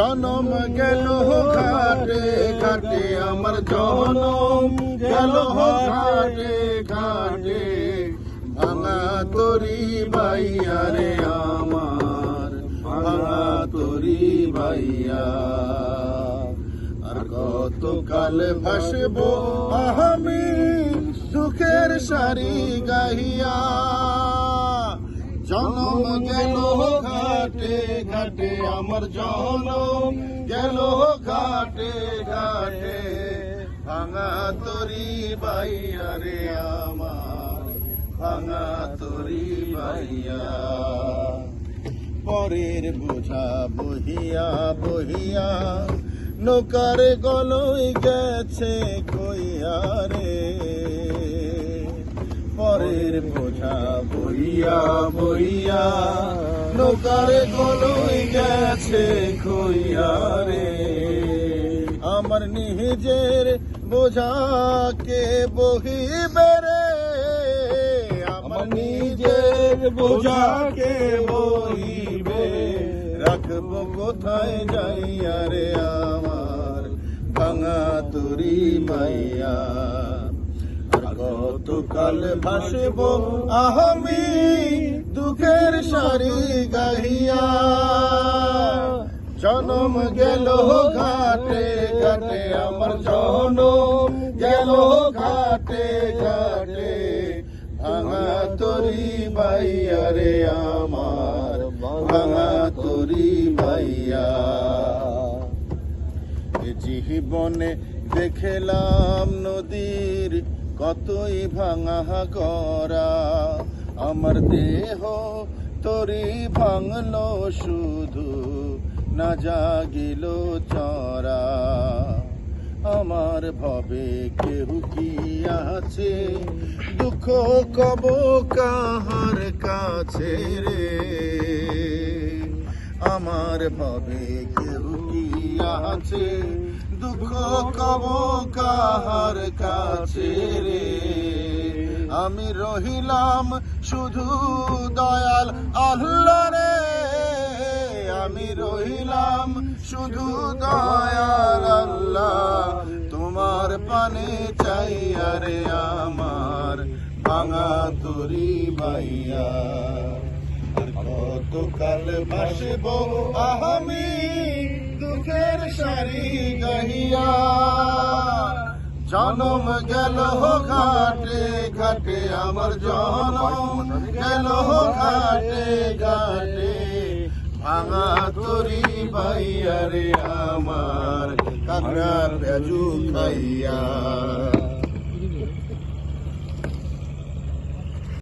জনম গেল ঘাটে ঘাটে আমার জনম গেল ঘাটে ঘাটে ভাঙা তরি বাইয়া রে আমার ভাঙা তরি বাইয়া আর কতকাল ভাসবো আমি সুখের সারি গাহিয়া জনম গেল ঘাটে ঘাটে আমার জনম গেল ঘাটে ঘাটে ভাঙা তরি বাইয়া রে আমার ভাঙা তরি বাইয়া পরের বোঝা বহিয়া বহিয়া নৌকার গলই গেছে কইয়া রে পরের বোঝা বইয়া বইয়া নৌকার গলই গেছে কইয়া রে আমার নিজের বোঝাকে বহিবে রে আমার নিজের বোঝাকে বহিবে রাখবো কোথায় যাইয়া রে আমার ভাঙা তরি বাইয়া কতকাল ভাসবো আমি দুঃখের সারি গাহিয়া জনম গেল ঘাটে ঘাটে আমার জনম গেল ঘাটে ঘাটে ভাঙা তরি বাইয়া রে আমার ভাঙা তরি বাইয়া জীবনে দেখলাম নদীর কতই ভাঙা করা আমার দেহ তরি ভাঙলো শুধু না জাগিল চরা আমার ভবে কেহ কি আছে দুঃখ কব কাহার কাছে রে আমার ভবে কেহ কি আছে দুঃখ কব কাহার কাছে রে আমি রহিলাম শুধু দয়াল আল্লাহ রে আমি রহিলাম শুধু দয়াল আল্লাহ তোমার পানে চাইয়া রে আমার ভাঙা তরি বাইয়া কতকাল ভাসবো আমি দুঃখের সারি গাহিয়া জনম গেল ঘাটে ঘাটে আমার জনম গেল ঘাটে ঘাটে ভাঙা তরি বাইয়া রে আমার কাকড়া পেঁজু খাইয়া